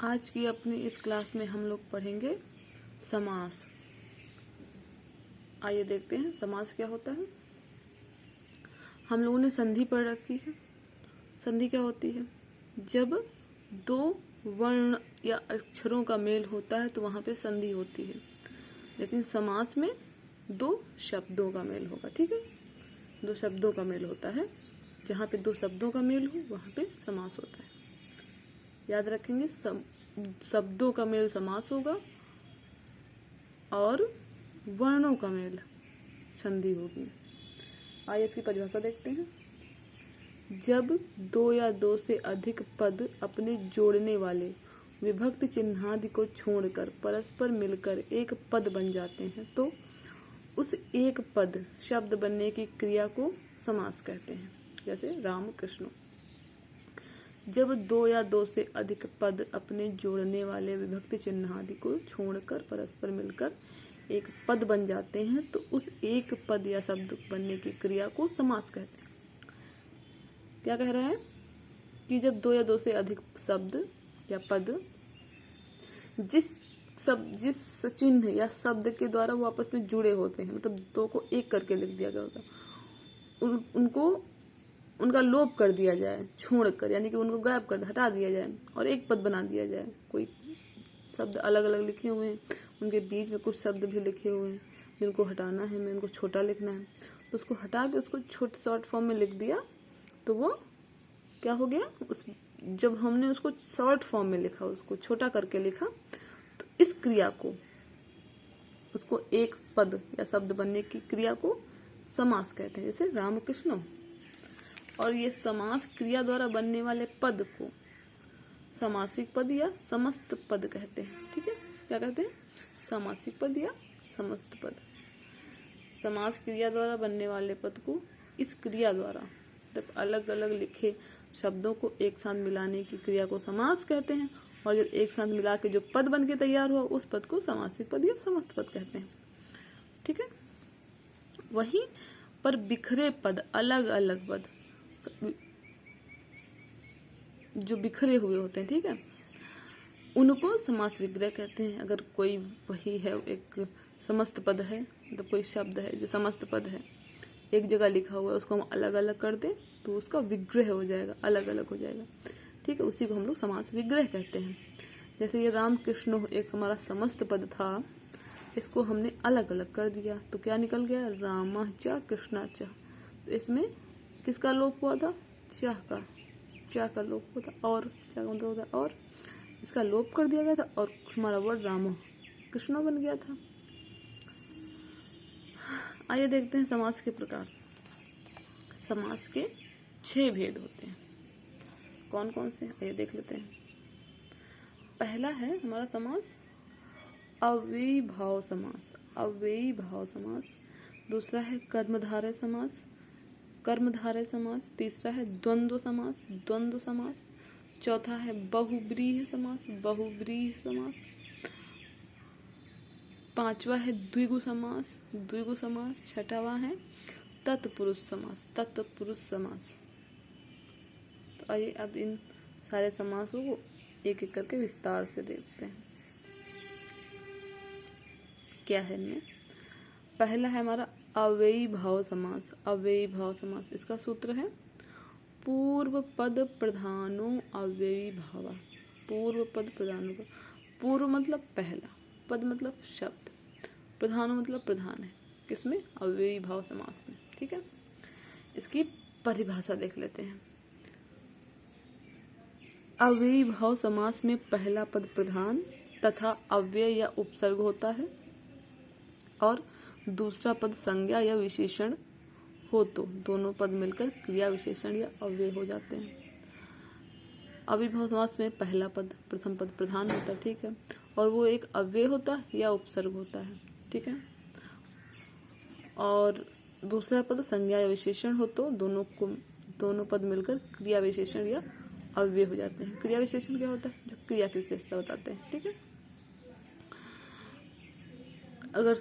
आज की अपनी इस क्लास में हम लोग पढ़ेंगे समास। आइए देखते हैं समास क्या होता है। हम लोगों ने संधि पढ़ रखी है। संधि क्या होती है? जब दो वर्ण या अक्षरों का मेल होता है तो वहां पे संधि होती है, लेकिन समास में दो शब्दों का मेल होगा। ठीक है, दो शब्दों का मेल होता है। जहाँ पे दो शब्दों का मेल हो वहां पे समास होता है। याद रखेंगे, शब्दों का मेल समास होगा और वर्णों का मेल संधि होगी। आइए इसकी परिभाषा देखते हैं। जब दो या दो से अधिक पद अपने जोड़ने वाले विभक्त चिन्हादि को छोड़कर परस्पर मिलकर एक पद बन जाते हैं तो उस एक पद शब्द बनने की क्रिया को समास कहते हैं। जैसे राम कृष्ण। जब दो या दो से अधिक पद अपने जोड़ने वाले विभक्त चिन्हादि को छोड़कर परस्पर मिलकर एक पद बन जाते हैं तो उस एक पद या शब्द बनने की क्रिया को समास कहते हैं। क्या कह रहे हैं कि जब दो या दो से अधिक शब्द या पद जिस चिन्ह या शब्द के द्वारा वो आपस में जुड़े होते हैं, मतलब दो को एक करके लिख दिया गया होता है, उनको उनका लोप कर दिया जाए, छोड़कर, यानी कि उनको गायब कर हटा दिया जाए और एक पद बना दिया जाए। कोई शब्द अलग अलग लिखे हुए हैं, उनके बीच में कुछ शब्द भी लिखे हुए हैं जिनको हटाना है, मैं उनको छोटा लिखना है, तो उसको हटा के उसको छोटे शॉर्ट फॉर्म में लिख दिया तो वो क्या हो गया। जब हमने उसको शॉर्ट फॉर्म में लिखा, उसको छोटा करके लिखा, तो इस क्रिया को, उसको एक पद या शब्द बनने की क्रिया को समास कहते हैं। जैसे राम कृष्ण। और ये समास क्रिया द्वारा बनने वाले पद को समासिक पद या समस्त पद कहते हैं। ठीक है, क्या कहते हैं? समासिक पद या समस्त पद। समास क्रिया द्वारा बनने वाले पद को इस क्रिया द्वारा, जब अलग अलग लिखे शब्दों को एक साथ मिलाने की क्रिया को समास कहते हैं, और जब एक साथ मिला के जो पद बन के तैयार हुआ उस पद को समासिक पद या समस्त पद कहते हैं। ठीक है, वहीं पर बिखरे पद, अलग अलग पद जो बिखरे हुए होते हैं, ठीक है, उनको समास विग्रह कहते हैं। अगर कोई वही है, एक समस्त पद है, मतलब कोई शब्द है जो समस्त पद है, एक जगह लिखा हुआ है, उसको हम अलग अलग कर दें तो उसका विग्रह हो जाएगा, अलग अलग हो जाएगा। ठीक है, उसी को हम लोग समास विग्रह कहते हैं। जैसे ये राम कृष्ण एक हमारा समस्त पद था, इसको हमने अलग अलग कर दिया तो क्या निकल गया? रामा च कृष्णा च। तो इसमें किसका लोप हुआ था? चा का लोप हुआ था, और चा का मतलब होता है और, इसका लोप कर दिया गया था और हमारा वर्ड रामो कृष्णा बन गया था। आइए देखते हैं समास के प्रकार। समास के 6 भेद होते हैं। कौन कौन से? आइए देख लेते हैं। पहला है हमारा समास अव्ययीभाव समास, अव्ययीभाव समास। दूसरा है कर्मधारय समास, कर्मधारय समास। तीसरा है द्वंद्व समास, द्वंद्व समास। चौथा है बहुब्रीहि समास, बहुब्रीहि समास। पांचवा है द्विगु समास, द्विगु समास। छठवा है तत्पुरुष समास, तत्पुरुष समास। तो आइए अब इन सारे समासों को एक एक करके विस्तार से देखते हैं। क्या है इनमें? पहला है हमारा अव्ययीभाव समास, अव्ययीभाव समास। इसका सूत्र है पूर्व पद प्रधानो अव्ययीभाव। पूर्व पद प्रधानों का, पूर्व मतलब पहला, पद मतलब शब्द, प्रधानो मतलब प्रधान है, किसमें? अव्ययीभाव समास में। ठीक है, इसकी परिभाषा देख लेते हैं। अव्ययीभाव समास में पहला पद प्रधान तथा अव्यय या उपसर्ग होता है और दूसरा पद संज्ञा या विशेषण हो तो दोनों पद मिलकर क्रिया विशेषण या अव्यय हो जाते हैं। अव्ययीभाव समास में पहला पद, प्रथम पद प्रधान होता है, ठीक है, और वो एक अव्यय होता है या उपसर्ग होता है, ठीक है, और दूसरा पद संज्ञा या विशेषण हो तो दोनों पद मिलकर क्रिया विशेषण या अव्यय हो जाते हैं। क्रिया विशेषण क्या होता है? जो क्रिया की विशेषता बताते हैं। ठीक है, अगर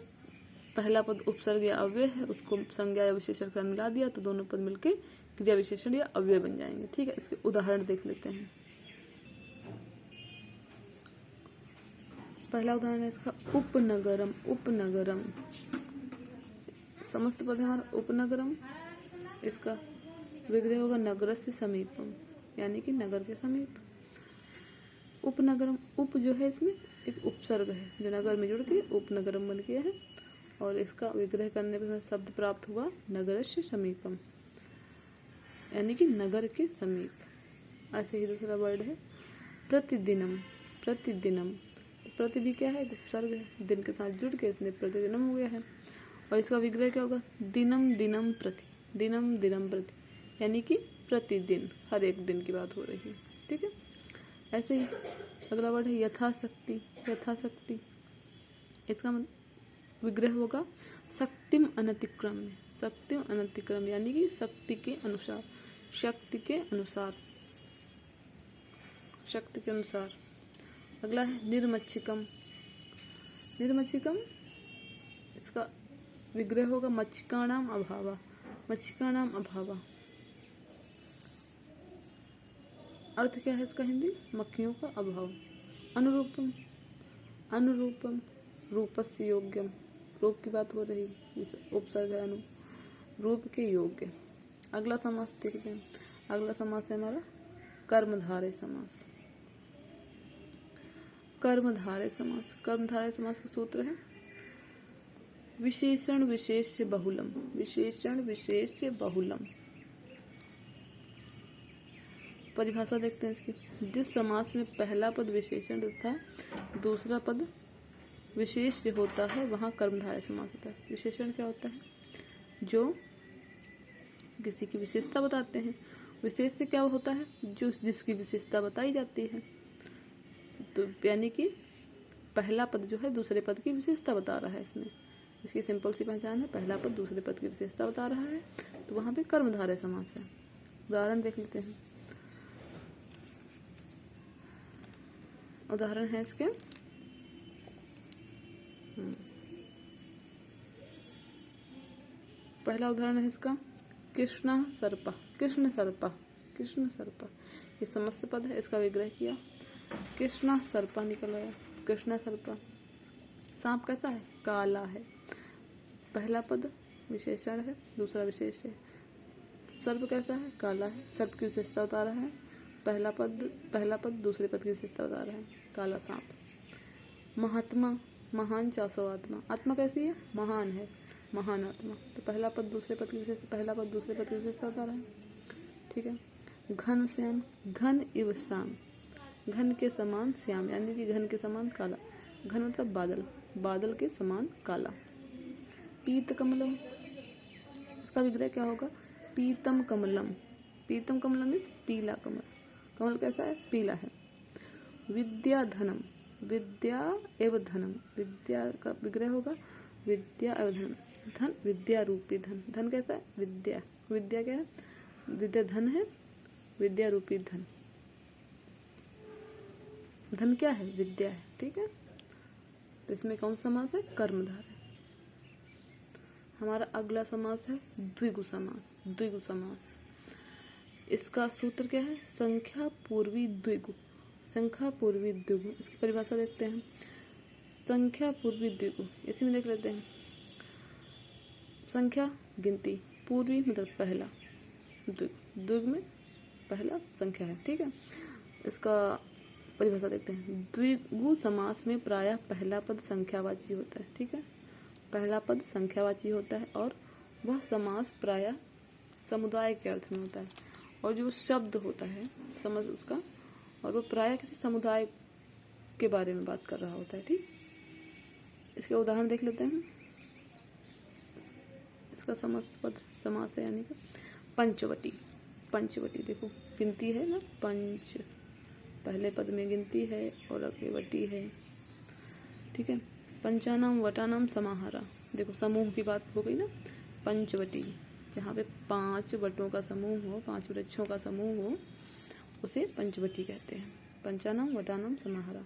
पहला पद उपसर्ग या अव्यय है, उसको संज्ञा या विशेषण के साथ मिला दिया तो दोनों पद मिलके क्रिया विशेषण या अव्यय बन जाएंगे। ठीक है, इसके उदाहरण देख लेते हैं। पहला उदाहरण है इसका उपनगरम। उपनगरम समस्त पद है हमारा उपनगरम। इसका विग्रह होगा नगरस्य समीपम, यानी कि नगर के समीप। उपनगरम, उप जो है इसमें एक उपसर्ग है जो नगर में जुड़ के उपनगरम बन गया है, और इसका विग्रह करने पर हमें शब्द प्राप्त हुआ नगरस्य समीपम, यानी कि नगर के समीप। ऐसे ही दूसरा वर्ड है प्रतिदिनम। प्रतिदिनम, प्रति भी क्या है, उपसर्ग है, दिन के साथ जुड़ के इसने प्रतिदिनम हो गया है, और इसका विग्रह क्या होगा दिनम दिनम प्रति। दिनम दिनम प्रति, यानी कि प्रतिदिन, हर एक दिन की बात हो रही है। ठीक है, ऐसे ही अगला वर्ड है यथाशक्ति। यथाशक्ति, इसका विग्रह होगा शक्तिम अनतिक्रम्य। शक्तिम अनतिक्रम्य, यानी कि शक्ति के अनुसार। शक्ति के अनुसार, शक्ति के अनुसार। अगला है निर्मच्छिकम। निर्मच्छिकम, इसका विग्रह होगा मच्छिकाणाम अभावा। मच्छिकाणाम अभावा, अर्थ क्या है इसका हिंदी, मक्खियों का अभाव। अनुरूपम। अनुरूपम, रूपस्य योग्यम, रूप की बात हो रही, इस उपसर्ग है अनु, रूप के योग्य। अगला समास देखते हैं। अगला समास है हमारा कर्मधारय समास। कर्मधारय समास। कर्मधारय समास का सूत्र है विशेषण विशेष्य बहुलम। विशेषण विशेष्य बहुलम। परिभाषा देखते हैं इसकी। जिस समास में पहला पद विशेषण तथा दूसरा पद विशेष्य होता है वहाँ कर्मधारय समास होता है। विशेषण क्या होता है, जो किसी की विशेषता बताते हैं। विशेष से क्या होता है, जो जिसकी विशेषता बताई जाती है। तो यानी कि पहला पद जो है दूसरे पद की विशेषता बता रहा है इसमें। इसकी सिंपल सी पहचान है, पहला पद दूसरे पद की विशेषता बता रहा है, तो वहाँ पे कर्मधारय समास है। उदाहरण देख लेते हैं। उदाहरण है इसके पहला उदाहरण है इसका कृष्ण सर्पा। कृष्ण सर्पा। कृष्ण सर्पा, ये समस्त पद है, इसका विग्रह किया, कृष्ण सर्पा निकल आया। कृष्ण सर्पा, सांप कैसा है, काला है। पहला पद विशेषण है, दूसरा विशेष है। सर्प कैसा है, काला है, सर्प की विशेषता बता रहा है। पहला पद दूसरे पद की विशेषता बता रहा है, काला सांप। महात्मा, महान चासो आत्मा। आत्मा कैसी है, महान है, महान आत्मा। तो पहला पद दूसरे पद की विशेषता, पहला पद दूसरे पद की विशेषता बता रहा है। ठीक है। घन श्याम, घन इव श्याम, घन के समान श्याम, यानी कि घन के समान काला। घन मतलब बादल, बादल के समान काला। पीत कमलम, इसका विग्रह क्या होगा, पीतम कमलम। पीतम कमलम मीन्स पीला कमल। कमल कैसा है, पीला है। विद्या धनम, विद्या एवं धनम, विद्या का विग्रह होगा विद्या एवं धनम। धन विद्या रूपी धन। धन कैसा है, विद्या। विद्या क्या है, विद्या धन है, विद्या रूपी धन। धन क्या है, विद्या है। ठीक है, तो इसमें कौन सा समास है, कर्मधारय। हमारा अगला समास है द्विगु समास। द्विगु समास, इसका सूत्र क्या है, संख्या पूर्वी द्विगु। संख्या पूर्वी द्विगु, इसकी परिभाषा देखते हैं। संख्या पूर्वी द्विगु, इसी में देख लेते हैं। संख्या गिनती, पूर्वी मतलब पहला, द्विगु में पहला संख्या है। ठीक है, इसका परिभाषा देखते हैं। द्विगु समास में प्रायः पहला पद संख्यावाची होता है। ठीक है, पहला पद संख्यावाची होता है और वह समास प्रायः समुदाय के अर्थ में होता है, और जो शब्द होता है समझ उसका, और वो प्रायः किसी समुदाय के बारे में बात कर रहा होता है। ठीक, इसके उदाहरण देख लेते हैं। इसका समस्त पद समास है, यानी कि पंचवटी। पंचवटी देखो, गिनती है ना, पंच पहले पद में गिनती है और अगले वटी है। ठीक है, पंचानाम वटानाम समाहारा, देखो समूह की बात हो गई ना। पंचवटी, जहाँ पे 5 वटों का समूह हो, 5 वृक्षों का समूह हो, उसे पंचवटी कहते हैं। पंचानाम वटानाम समाहारा।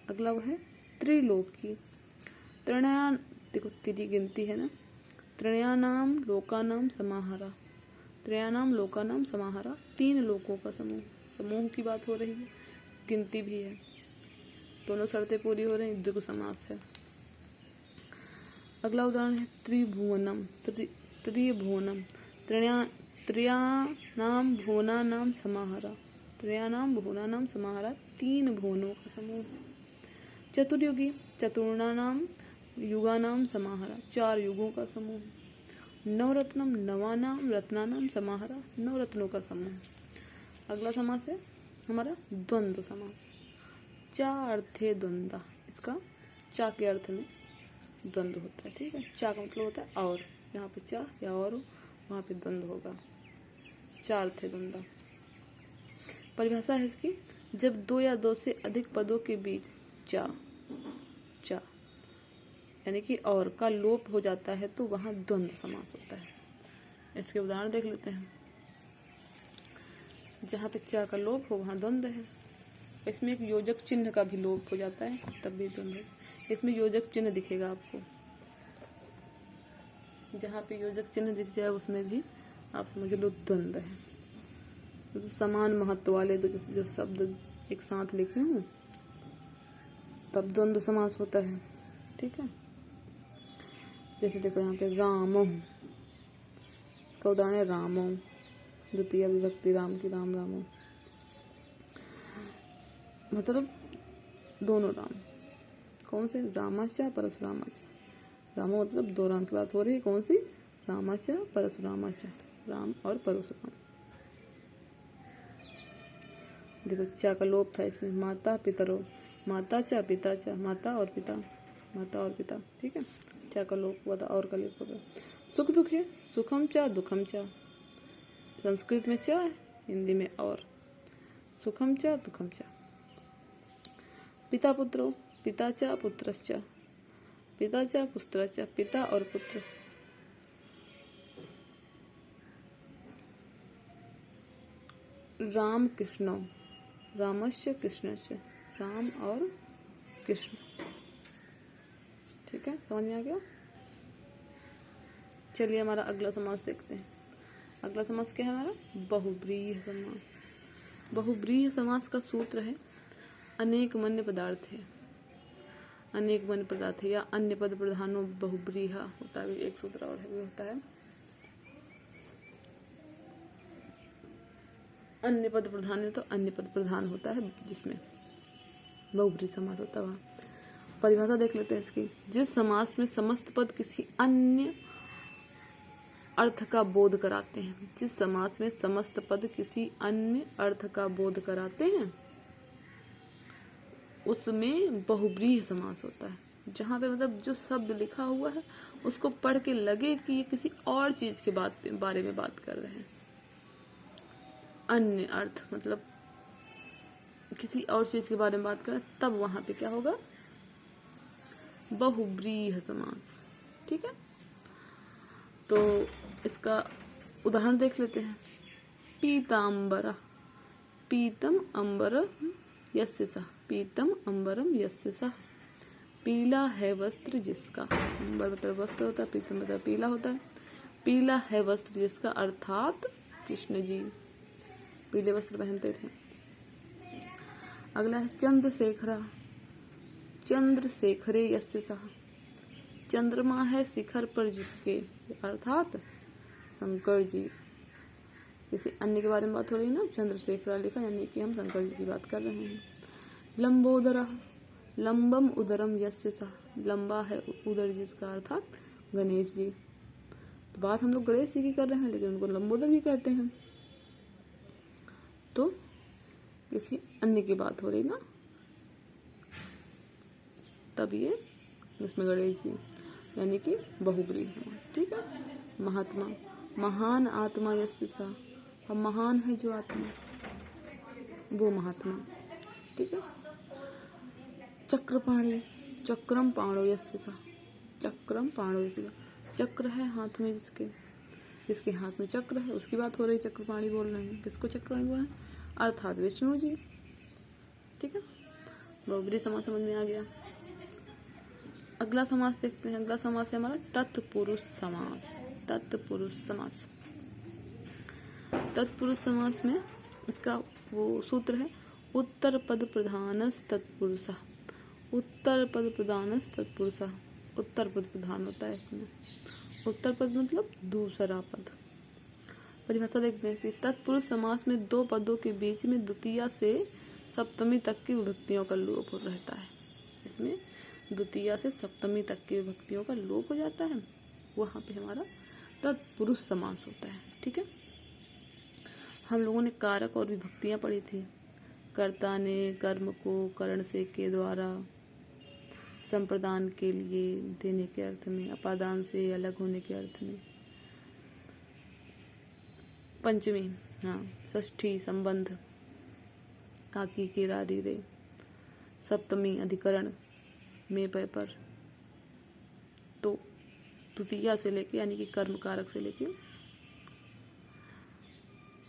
अगला वो है त्रिलोकी। त्रिनयान, देखो तिरी गिनती है ना। त्रिनयानाम लोकानाम समाहारा। त्रियानाम लोकानाम समाहारा, 3 लोकों का समूह। समूह की बात हो रही है, गिनती भी है। दोनों शर्तें पूरी हो रही हैं, द्विगु समास है। अगला उदाहरण है त्रिभुवनम। त्रिभुवनम त्रयाणाम भुवनानाम समाहारा। त्रयाणाम भुवनानाम समाहारा, 3 भुवनों का समूह। चतुर्युगी चतुर्णानाम युगानाम समाहारा, 4 युगों का समूह। नवरत्नम नवानाम रत्नानाम समाहारा, 9 रत्नों का समूह। अगला समास है हमारा द्वंद्व समास। चा अर्थे द्वंद्व, इसका चा के अर्थ में द्वंद्व होता है। ठीक है, चा का मतलब होता है और, यहाँ पे चा या और, वहाँ पे द्वंद्व होगा। चा अर्थे द्वंद्व। परिभाषा है इसकी, जब 2 या 2 से अधिक पदों के बीच चा चा यानी कि और का लोप हो जाता है तो वहां द्वंद्व समास होता है। इसके उदाहरण देख लेते हैं। जहाँ पे चा का लोप हो वहां द्वंद्व है। इसमें एक योजक चिन्ह का भी लोप हो जाता है तब भी द्वंद्व है। इसमें योजक चिन्ह दिखेगा आपको, जहाँ पे योजक चिन्ह दिख जाए उसमें भी आप समझ लो द्वंद्व है। तो समान महत्व वाले दो जो शब्द एक साथ लिखे हों तब द्वंद्व समास होता है। ठीक है, जैसे देखो यहाँ पे रामो, इसका उदाहरण है रामो, द्वितीय विभक्ति राम की, राम रामो, मतलब दोनों राम। कौन से? रामाचा परशुरामाचा। रामो मतलब 2 राम की बात हो रही है। कौन सी? रामाचा परशुरामाचा, राम और परशुराम। देखो चा का लोप था इसमें, माता पितरो, माता चा पिता चा, माता और पिता, माता और पिता। ठीक है, चा का लोप हुआ था और का लोप हो गया। सुख दुख है, सुखम चा दुखम चा, संस्कृत में चा है, हिंदी में और, सुखम चा दुखम चा। पिता पुत्रो, पिता चा पुत्रश्चा, पिता चा पुत्रश्चा, पिता और पुत्र। राम कृष्णो, रामस्य कृष्णस्य, राम और कृष्ण। ठीक है, समझ में आ गया। चलिए हमारा अगला समास देखते हैं। अगला समास क्या है हमारा? बहुब्रीहि समास। बहुब्रीहि समास का सूत्र है अनेक मन्य पदार्थ है। अनेक मन्य पदार्थ है या अन्य पद प्रधानो बहुब्रीहा होता है। एक सूत्र और है, वो होता है अन्य पद प्रधान है, तो अन्य पद प्रधान होता है जिसमें बहुब्रीहि समास होता है। वहाँ परिभाषा देख लेते हैं इसकी। जिस समास में समस्त पद किसी अन्य अर्थ का बोध कराते हैं, जिस समास में समस्त पद किसी अन्य अर्थ का बोध कराते हैं उसमें बहुब्रीहि समास होता है। जहाँ पे मतलब जो शब्द लिखा हुआ है उसको पढ़ के लगे कि ये किसी और चीज के बारे में बात कर रहे हैं। अन्य अर्थ मतलब किसी और चीज के बारे में बात कर रहे हैं, तब वहां पे क्या होगा? बहुब्रीहि समास। ठीक है, तो इसका उदाहरण देख लेते हैं। पीतांबर, पीतम अंबर यस्य सः, पीतम अंबरम यस्य सः। पीला है वस्त्र जिसका, अंबर मतलब वस्त्र होता है, पीतम मतलब पीला होता है। पीला है वस्त्र जिसका, अर्थात कृष्ण जी पीले वस्त्र पहनते थे। अगला है चंद्रशेखरा, चंद्रशेखरे यस्य सः। चंद्रमा है शिखर पर जिसके, अर्थात शंकर जी। किसी अन्य के बारे में बात हो रही है ना, चंद्रशेखरा लिखा यानी कि हम शंकर जी की बात कर रहे हैं। लंबोदर, लंबम उदरम यस्य सः। लंबा है उदर जिसका, अर्थात गणेश जी। तो बात हम लोग गणेश जी की कर रहे हैं लेकिन उनको लंबोदर भी कहते हैं, तो किसी अन्य की बात हो रही ना, तब ये इसमें गणेश जी यानी कि बहुब्रीहि समास। ठीक है। महात्मा, महान आत्मा यस्य सः। अब महान है जो आत्मा, वो महात्मा। ठीक है। चक्रपाणी, चक्रम पाणो यस्य सः। चक्रम पाणो यस्य सः। चक्र है हाथ में जिसके, जिसके हाथ में चक्र है उसकी बात हो रही। चक्रपाणी बोल रहे हैं, किसको चक्रपाणी बोल रहे हैं? अर्थात विष्णु जी। ठीक है, बहुब्रीहि समास समझ में आ गया। अगला समास देखते हैं। अगला समास है हमारा तत्पुरुष समास। तत्पुरुष समास, तत्पुरुष समास में इसका वो सूत्र है उत्तर पद प्रधानस तत्पुरुषः। उत्तर पद प्रधान तत्पुरुषः, उत्तर पद प्रधान होता है इसमें। उत्तर पद मतलब दूसरा पद। परिभाषा देखते हैं। तत्पुरुष समास में दो पदों के बीच में द्वितीया से सप्तमी तक की विभक्तियों का लोप रहता है। इसमें द्वितीया से सप्तमी तक की विभक्तियों का लोप हो जाता है, वहाँ पे हमारा तत्पुरुष समास होता है। ठीक है, हम लोगों ने कारक और विभक्तियाँ पढ़ी थी। कर्ता ने कर्म को करण से के द्वारा, संप्रदान के लिए, देने के अर्थ में, अपादान से अलग होने के अर्थ में, पंचमी षष्ठी संबंध, काकी के रारी रे, सप्तमी अधिकरण में पे पर। तो द्वितीया से लेके यानी कि कर्म कारक से लेके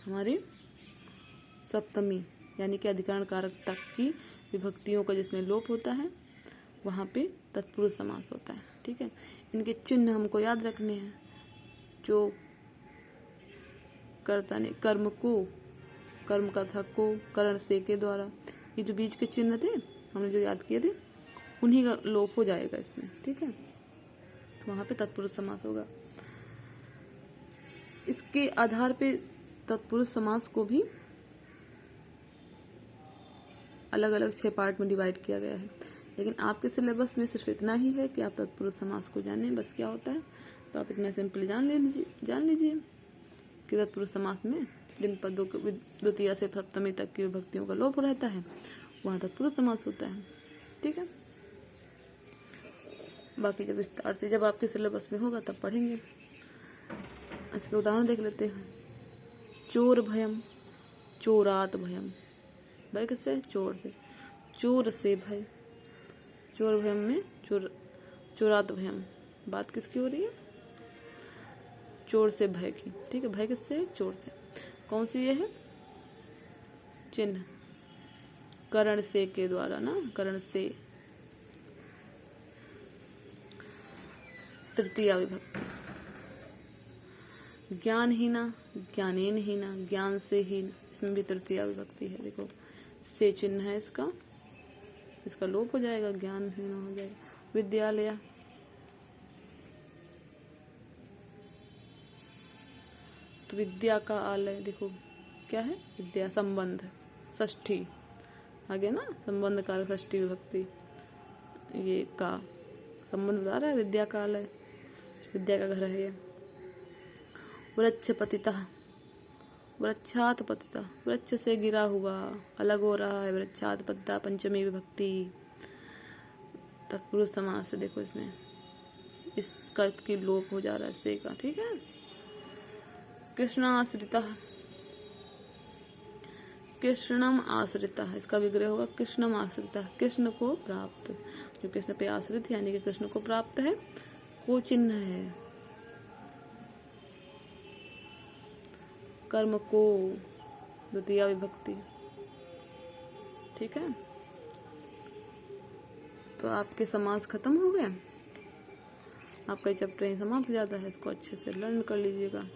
हमारे सप्तमी यानी कि अधिकरण कारक तक की विभक्तियों का जिसमें लोप होता है वहाँ पे तत्पुरुष समास होता है। ठीक है, इनके चिन्ह हमको याद रखने हैं। जो कर्ता ने कर्म को, कर्म का था को, करण से के द्वारा, ये जो बीच के चिन्ह थे हमने जो याद किए थे उन्हीं का लोप हो जाएगा इसमें। ठीक है, तो वहाँ पे तत्पुरुष समास होगा। इसके आधार पे तत्पुरुष समास को भी अलग अलग 6 पार्ट में डिवाइड किया गया है, लेकिन आपके सिलेबस में सिर्फ इतना ही है कि आप तत्पुरुष समास को जानें, बस क्या होता है। तो आप इतना सिंपली जान लीजिए कि तत्पुरुष समास में जिन पदों के द्वितीया से सप्तमी तक की विभक्तियों का लोप रहता है वहाँ तत्पुरुष समास होता है। ठीक है, बाकी जब विस्तार से जब आपके सिलेबस में होगा तब पढ़ेंगे। इसके उदाहरण देख लेते हैं। चोर भयम, चोरात भयम। भय किससे? चोर से। चोर से भय, चोर भयम में चोरात भयम। बात किसकी हो रही है? चोर से भय की। ठीक है, भय किससे? चोर से। कौन सी ये है? चिन्ह करण से के द्वारा ना, करण से। तृतीया विभक्ति। ज्ञानहीना, ज्ञानेनहीना, ज्ञान से हीन, इसमें भी तृतीया विभक्ति है। देखो से चिन्ह है इसका लोप हो जाएगा, ज्ञानहीन हो जाएगा। विद्यालय, तो विद्या का आलय, देखो क्या है? विद्या। संबंध, षष्ठी आगे ना, संबंध कारक षष्ठी विभक्ति। ये का संबंध बता रहा है, विद्या का आलय, विद्या का घर है ये। वृक्ष पतिता, वृक्षात पतिता, वृक्ष से गिरा हुआ, अलग हो रहा है। वृक्षात पतिता पंचमी विभक्ति। तत्पुरुष समास से देखो इसमें इसका की लोप हो जा रहा है से का। ठीक है, कृष्णाश्रिता, कृष्णम आश्रिता, इसका विग्रह होगा कृष्णम आश्रिता, कृष्ण को प्राप्त। जो कृष्ण पे आश्रित यानी कि कृष्ण को प्राप्त है, को चिन्ह है। कर्म को द्वितीया विभक्ति। ठीक है, तो आपके समास खत्म हो गए। आपका चैप्टर समाप्त हो जाता है। इसको अच्छे से लर्न कर लीजिएगा।